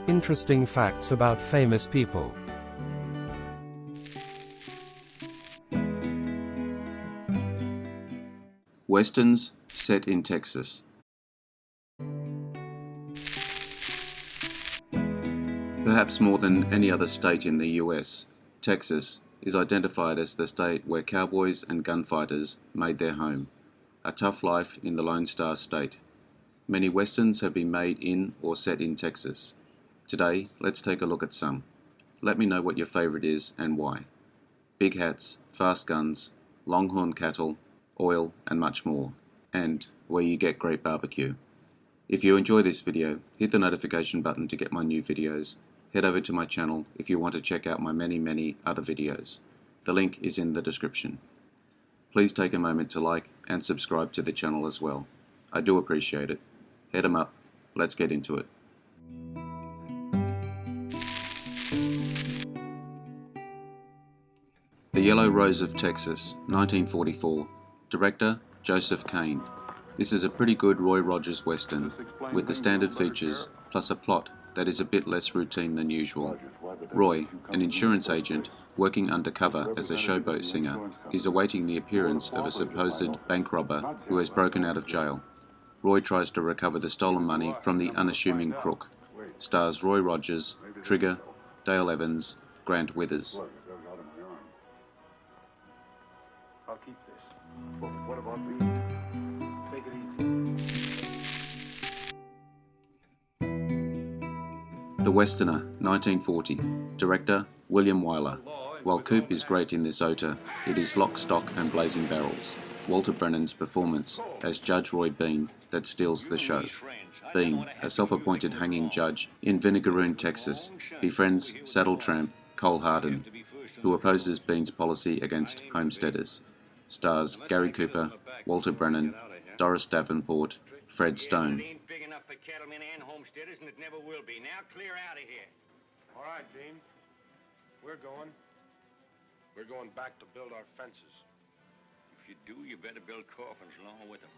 Interesting facts about famous people. Westerns set in Texas. Perhaps more than any other state in the US, Texas is identified as the state where cowboys and gunfighters made their home. A tough life in the Lone Star State. Many westerns have been made in or set in Texas. Today, let's take a look at some. Let me know what your favorite is and why. Big hats, fast guns, longhorn cattle, oil, and much more. And where you get great barbecue. If you enjoy this video, hit the notification button to get my new videos. Head over to my channel if you want to check out my many other videos. The link is in the description. Please take a moment to like and subscribe to the channel as well. I do appreciate it. Head 'em up. Let's get into it. The Yellow Rose of Texas, 1944. Director, Joseph Kane. This is a pretty good Roy Rogers Western, with the standard features, plus a plot that is a bit less routine than usual. Roy, an insurance agent working undercover as a showboat singer, is awaiting the appearance of a supposed bank robber who has broken out of jail. Roy tries to recover the stolen money from the unassuming crook. Stars Roy Rogers, Trigger, Dale Evans, Grant Withers. I'll keep this. What about me? Take it easy. The Westerner, 1940. Director, William Wyler. While Coop is great in this OTA, it is lock, stock and blazing barrels. Walter Brennan's performance as Judge Roy Bean that steals the show. Bean, a self-appointed hanging judge in Vinegaroon, Texas, befriends saddle tramp Cole Hardin, who opposes Bean's policy against homesteaders. Stars Gary Cooper, Walter Brennan, Doris Davenport, Fred Stone. It ain't big enough for cattlemen and homesteaders, and it never will be. Now clear out of here. All right, Dean. We're going. We're going back to build our fences. If you do, you better build coffins along with them.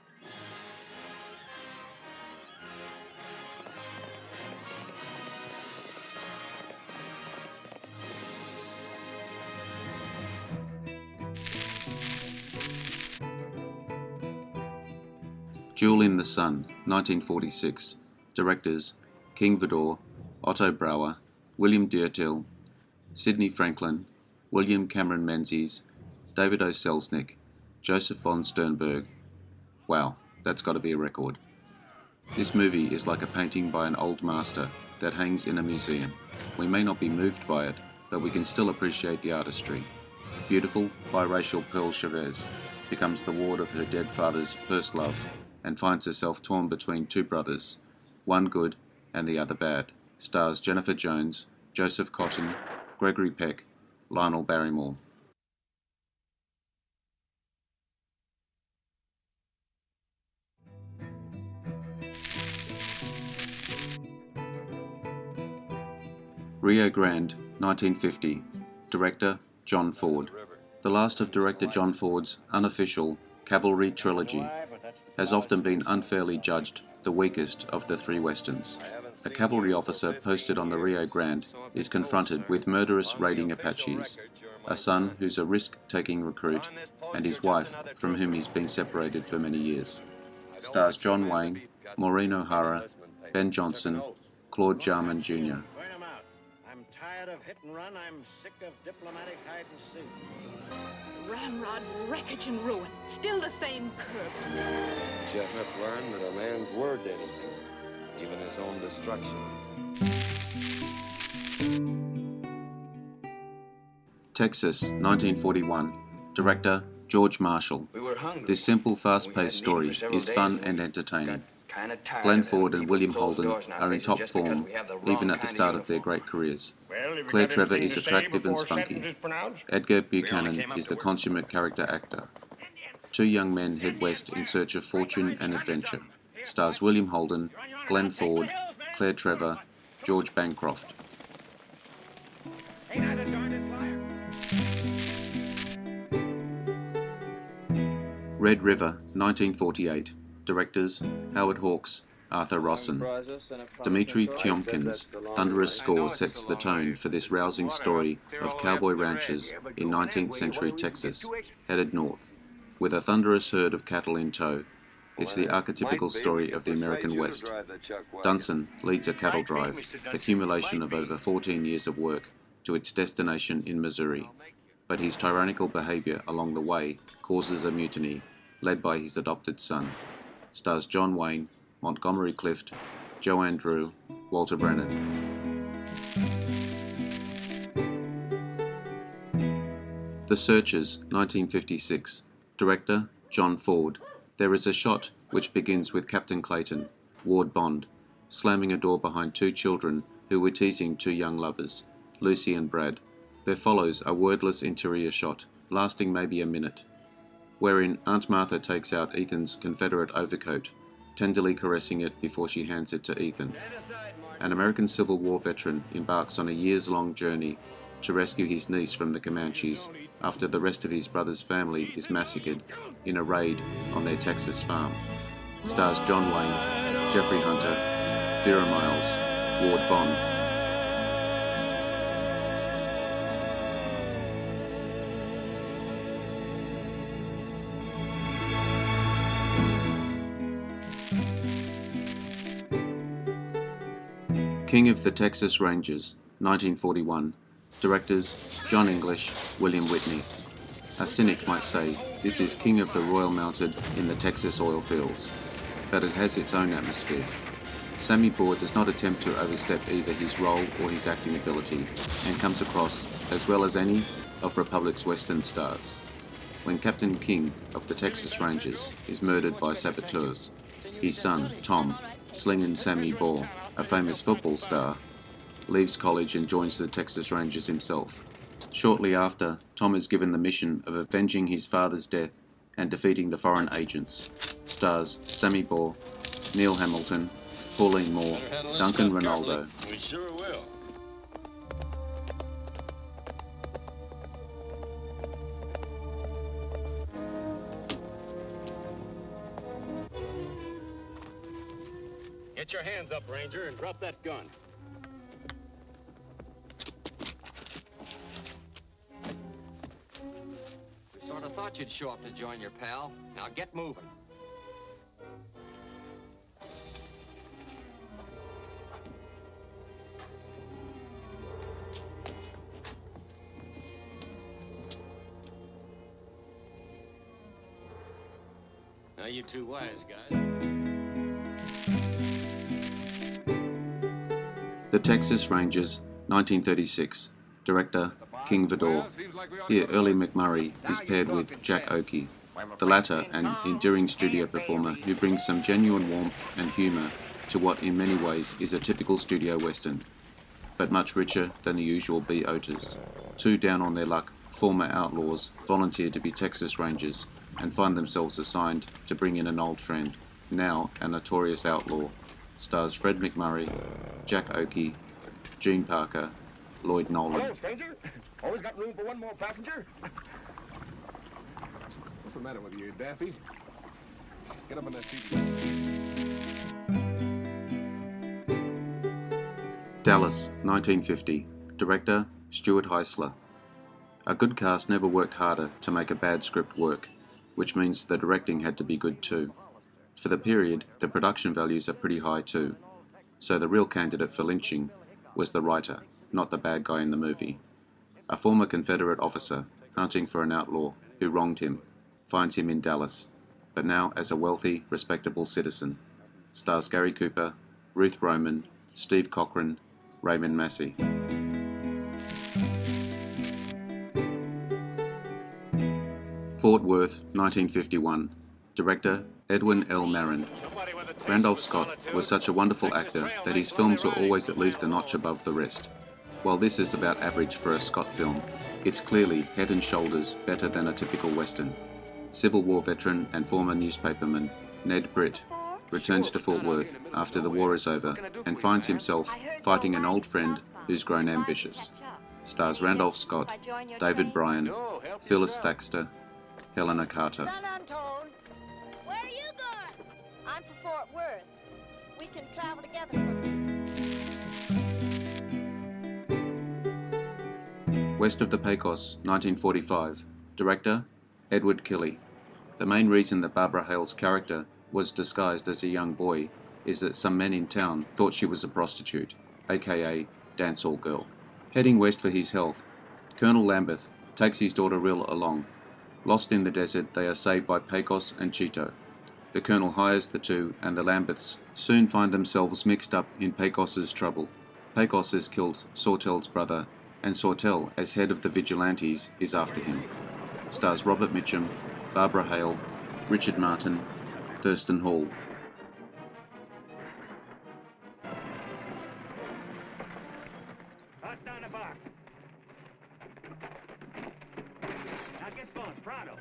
Jewel in the Sun, 1946. Directors, King Vidor, Otto Brower, William Deertil, Sidney Franklin, William Cameron Menzies, David O. Selznick, Joseph von Sternberg. Wow, that's got to be a record. This movie is like a painting by an old master that hangs in a museum. We may not be moved by it, but we can still appreciate the artistry. Beautiful, biracial Pearl Chavez becomes the ward of her dead father's first love and finds herself torn between two brothers, one good and the other bad. Stars Jennifer Jones, Joseph Cotton, Gregory Peck, Lionel Barrymore. Rio Grande, 1950. Director, John Ford. The last of director John Ford's unofficial Cavalry trilogy has often been unfairly judged the weakest of the three westerns. A cavalry officer posted on the Rio Grande is confronted with murderous raiding Apaches, a son who's a risk-taking recruit, and his wife, from whom he's been separated for many years. Stars John Wayne, Maureen O'Hara, Ben Johnson, Claude Jarman Jr. Turn 'em out. I'm tired of hit and run. I'm sick of diplomatic hide and seek. Ramrod, wreckage and ruin. Still the same curve. Jeff must learn that a man's word to anything, even his own destruction. Texas, 1941. Director, George Marshall. This simple, fast-paced story is fun and entertaining. Glenn Ford and William Holden are in top form, even at the start of their great careers. Claire Trevor is attractive and spunky. Edgar Buchanan is the consummate character actor. Two young men head west in search of fortune and adventure. Stars William Holden, Glenn Ford, Claire Trevor, George Bancroft. Red River, 1948. Directors, Howard Hawks, Arthur Rosson. Dmitry Tiomkin's thunderous score sets the tone for this rousing story of cowboy ranchers in 19th century Texas, headed north, with a thunderous herd of cattle in tow. It's the archetypical story of the American West. Dunson leads a cattle drive, the accumulation of over 14 years of work, to its destination in Missouri. But his tyrannical behavior along the way causes a mutiny, led by his adopted son. Stars John Wayne, Montgomery Clift, Joanne Drew, Walter Brennan. The Searchers, 1956. Director, John Ford. There is a shot which begins with Captain Clayton, Ward Bond, slamming a door behind two children who were teasing two young lovers, Lucy and Brad. There follows a wordless interior shot, lasting maybe a minute, wherein Aunt Martha takes out Ethan's Confederate overcoat, tenderly caressing it before she hands it to Ethan. An American Civil War veteran embarks on a years-long journey to rescue his niece from the Comanches after the rest of his brother's family is massacred in a raid on their Texas farm. Stars John Wayne, Jeffrey Hunter, Vera Miles, Ward Bond. King of the Texas Rangers, 1941. Directors, John English, William Whitney. A cynic might say this is King of the Royal Mounted in the Texas oil fields, but it has its own atmosphere. Sammy Baugh does not attempt to overstep either his role or his acting ability, and comes across as well as any of Republic's Western stars. When Captain King of the Texas Rangers is murdered by saboteurs, his son, Tom, Slingin' Sammy Baugh, a famous football star, leaves college and joins the Texas Rangers himself. Shortly after, Tom is given the mission of avenging his father's death and defeating the foreign agents. Stars Sammy Baugh, Neil Hamilton, Pauline Moore, Duncan Ronaldo. We sure will. Get your hands up, Ranger, and drop that gun. We sort of thought you'd show up to join your pal. Now get moving. Now you two wise guys. The Texas Rangers, 1936. Director, King Vidor. Here, Early McMurray is paired with Jack Oakey, the latter an endearing studio performer who brings some genuine warmth and humour to what in many ways is a typical studio western, but much richer than the usual B. Otas. Two down on their luck former outlaws volunteer to be Texas Rangers and find themselves assigned to bring in an old friend, now a notorious outlaw. Stars Fred McMurray, Jack Oakey, Gene Parker, Lloyd Nolan. Hello, stranger. Always got room for one more passenger? What's the matter with you, Daffy? Get up in that seat. Dallas, 1950. Director, Stuart Heisler. A good cast never worked harder to make a bad script work, which means the directing had to be good too. For the period, the production values are pretty high too. So the real candidate for lynching was the writer, not the bad guy in the movie. A former Confederate officer, hunting for an outlaw who wronged him, finds him in Dallas, but now as a wealthy, respectable citizen. Stars Gary Cooper, Ruth Roman, Steve Cochran, Raymond Massey. Fort Worth, 1951. Director, Edwin L. Marin. Randolph Scott was such a wonderful actor that his films were always at least a notch above the rest. While this is about average for a Scott film, it's clearly head and shoulders better than a typical Western. Civil War veteran and former newspaperman Ned Britt returns to Fort Worth after the war is over and finds himself fighting an old friend who's grown ambitious. Stars Randolph Scott, David Bryan, Phyllis Thaxter, Helena Carter. San Antone. Where are you going? I'm for Fort Worth. We can travel together. West of the Pecos, 1945. Director, Edward Kelly. The main reason that Barbara Hale's character was disguised as a young boy is that some men in town thought she was a prostitute, aka dance-hall girl. Heading west for his health, Colonel Lambeth takes his daughter Rill along. Lost in the desert, they are saved by Pecos and Cheeto. The Colonel hires the two, and the Lambeths soon find themselves mixed up in Pecos's trouble. Pecos has killed Sawtell's brother, and Sawtell, as head of the Vigilantes, is after him. Stars Robert Mitchum, Barbara Hale, Richard Martin, Thurston Hall. Toss down the box. Now get going, pronto.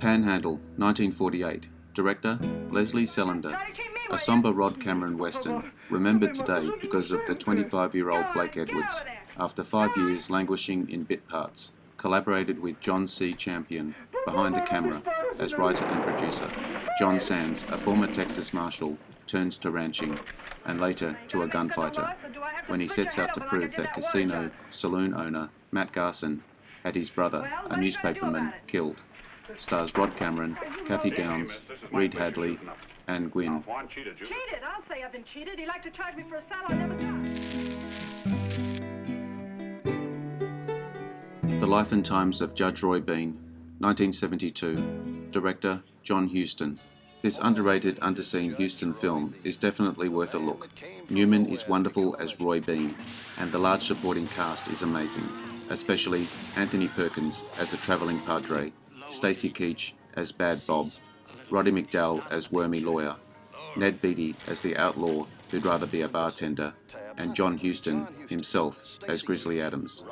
Panhandle, 1948. Director, Leslie Selander. A somber Rod Cameron western, remembered today because of the 25-year-old Blake Edwards, after 5 years languishing in bit parts, collaborated with John C. Champion behind the camera as writer and producer. John Sands, a former Texas Marshal, turns to ranching, and later to a gunfighter, when he sets out to prove that casino saloon owner Matt Garson had his brother, a newspaperman, killed. Stars Rod Cameron, Kathy Downs, Reed Hadley, and Gwynn. Cheated? I'll say I've been cheated. He liked to charge me for a saddle I never got. The Life and Times of Judge Roy Bean, 1972. Director, John Huston. This underrated, underseen Huston film is definitely worth a look. Newman is wonderful as Roy Bean, and the large supporting cast is amazing, especially Anthony Perkins as a travelling padre, Stacey Keach as Bad Bob, Roddy McDowell as Wormy Lawyer, Ned Beatty as the outlaw who'd rather be a bartender, and John Huston himself as Grizzly Adams.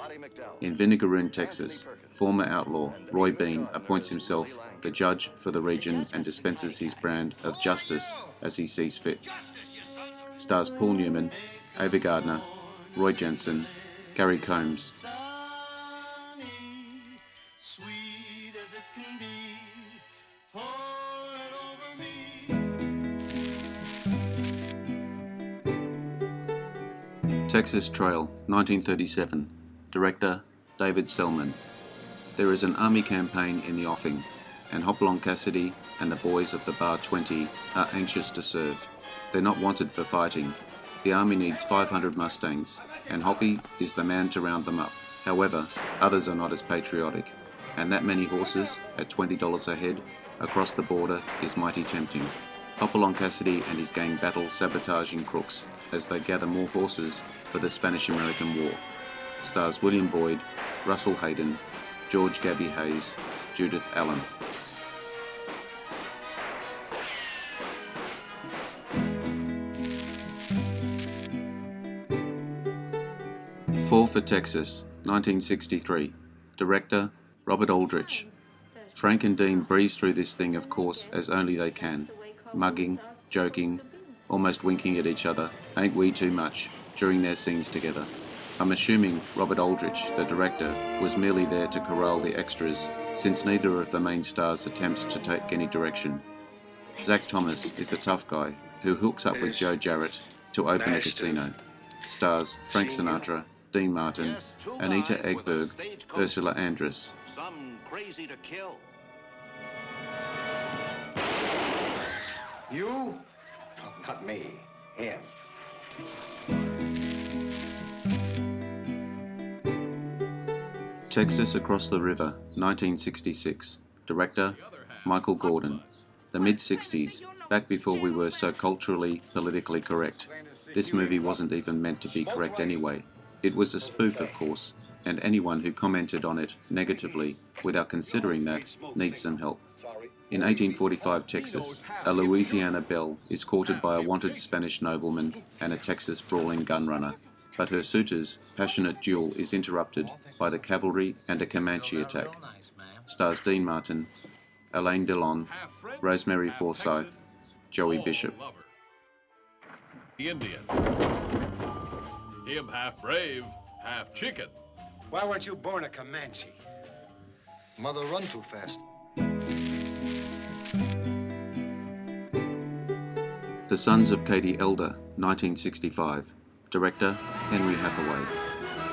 In Vinegaroon, Texas, former outlaw Roy Bean appoints himself the judge for the region and dispenses his brand of justice as he sees fit. Stars Paul Newman, Ava Gardner, Roy Jensen, Gary Combs. Texas Trail, 1937. Director, David Selman. There is an army campaign in the offing, and Hopalong Cassidy and the boys of the Bar 20 are anxious to serve. They're not wanted for fighting. The army needs 500 Mustangs, and Hoppy is the man to round them up. However, others are not as patriotic, and that many horses, at $20 a head, across the border is mighty tempting. Hopalong Cassidy and his gang battle sabotaging crooks as they gather more horses for the Spanish-American War. Stars William Boyd, Russell Hayden, George Gabby Hayes, Judith Allen. Four for Texas, 1963. Director, Robert Aldrich. Frank and Dean breeze through this thing, of course, as only they can. Mugging, joking, almost winking at each other, ain't we too much, during their scenes together. I'm assuming Robert Aldrich, the director, was merely there to corral the extras, since neither of the main stars attempts to take any direction. Zach Thomas is a tough guy who hooks up with Joe Jarrett to open a casino. Stars Frank Sinatra, Dean Martin, Anita Ekberg, Ursula Andress. Some crazy to kill. You? Oh, not me. Him. Texas Across the River, 1966. Director, Michael Gordon. The mid-60s, back before we were so culturally, politically correct. This movie wasn't even meant to be correct anyway. It was a spoof, of course, and anyone who commented on it negatively, without considering that, needs some help. In 1845 Texas, a Louisiana belle is courted by a wanted Spanish nobleman and a Texas brawling gunrunner, but her suitor's passionate duel is interrupted by the cavalry and a Comanche attack. Stars Dean Martin, Elaine Delon, Rosemary Forsyth, Joey Bishop. the Indian. Him half brave, half chicken. Why weren't you born a Comanche? Mother run too fast. The Sons of Katie Elder, 1965. Director, Henry Hathaway.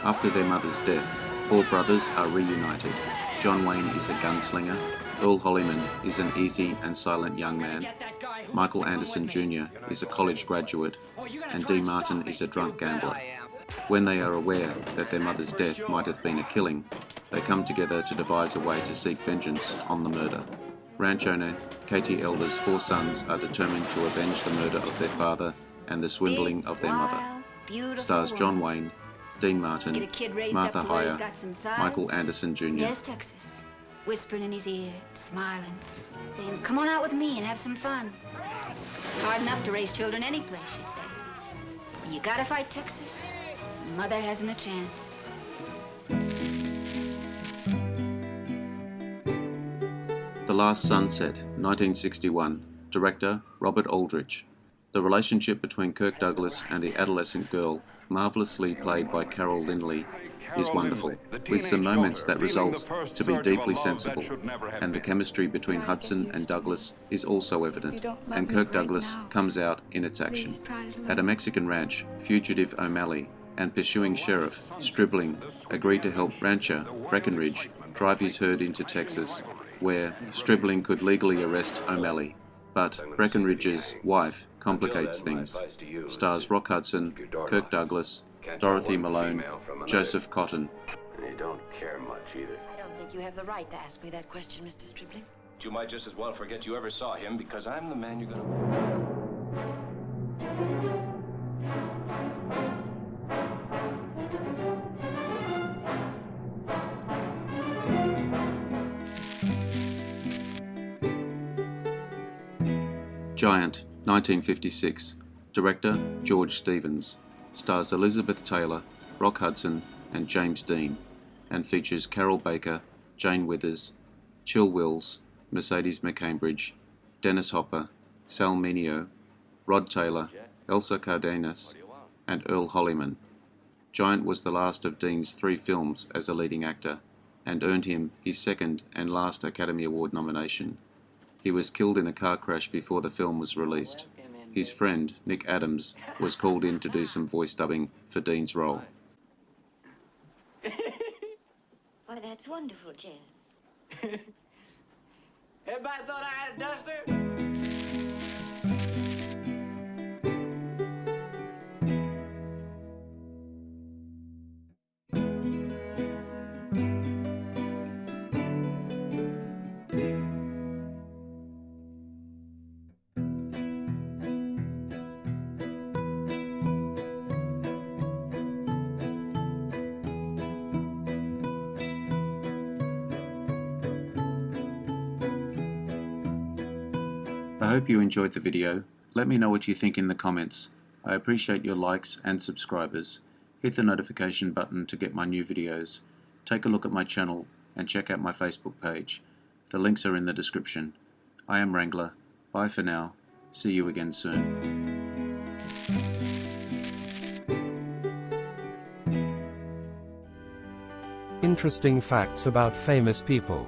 After their mother's death, 4 brothers are reunited. John Wayne is a gunslinger. Earl Holliman is an easy and silent young man. Michael Anderson Jr. is a college graduate. And Dean Martin is a drunk gambler. When they are aware that their mother's death might have been a killing, they come together to devise a way to seek vengeance on the murder. Ranch owner Katie Elder's 4 sons are determined to avenge the murder of their father and the swindling of their mother. Stars John Wayne, Dean Martin, Martha Heyer, Michael Anderson Jr. Yes, Texas. Whispering in his ear, smiling, saying, "Come on out with me and have some fun." It's hard enough to raise children any place, she'd say. When you gotta fight Texas, Mother hasn't a chance. The Last Sunset, 1961. Director, Robert Aldrich. The relationship between Kirk Douglas and the adolescent girl, marvelously played by Carol Lindley, is wonderful, with some moments that result to be deeply sensible, and the chemistry between Hudson and Douglas is also evident, and Kirk Douglas comes out in its action. At a Mexican ranch, fugitive O'Malley and pursuing sheriff Stribling agree to help rancher Breckenridge drive his herd into Texas, where Stribling could legally arrest O'Malley. But Breckenridge's wife complicates things. Stars Rock Hudson, Kirk Douglas, Dorothy Malone, Joseph Cotton. You don't care much either. I don't think you have the right to ask me that question, Mr. Stribling. You might just as well forget you ever saw him, because I'm the man you're gonna... Giant, 1956. Director, George Stevens. Stars Elizabeth Taylor, Rock Hudson, and James Dean, and features Carol Baker, Jane Withers, Chill Wills, Mercedes McCambridge, Dennis Hopper, Sal Mineo, Rod Taylor, Elsa Cardenas, and Earl Holliman. Giant was the last of Dean's 3 films as a leading actor, and earned him his 2nd and last Academy Award nomination. He was killed in a car crash before the film was released. His friend, Nick Adams, was called in to do some voice dubbing for Dean's role. Why, that's wonderful, Jen. Everybody thought I had a duster? I hope you enjoyed the video. Let me know what you think in the comments. I appreciate your likes and subscribers. Hit the notification button to get my new videos. Take a look at my channel and check out my Facebook page. The links are in the description. I am Wrangler. Bye for now. See you again soon. Interesting facts about famous people.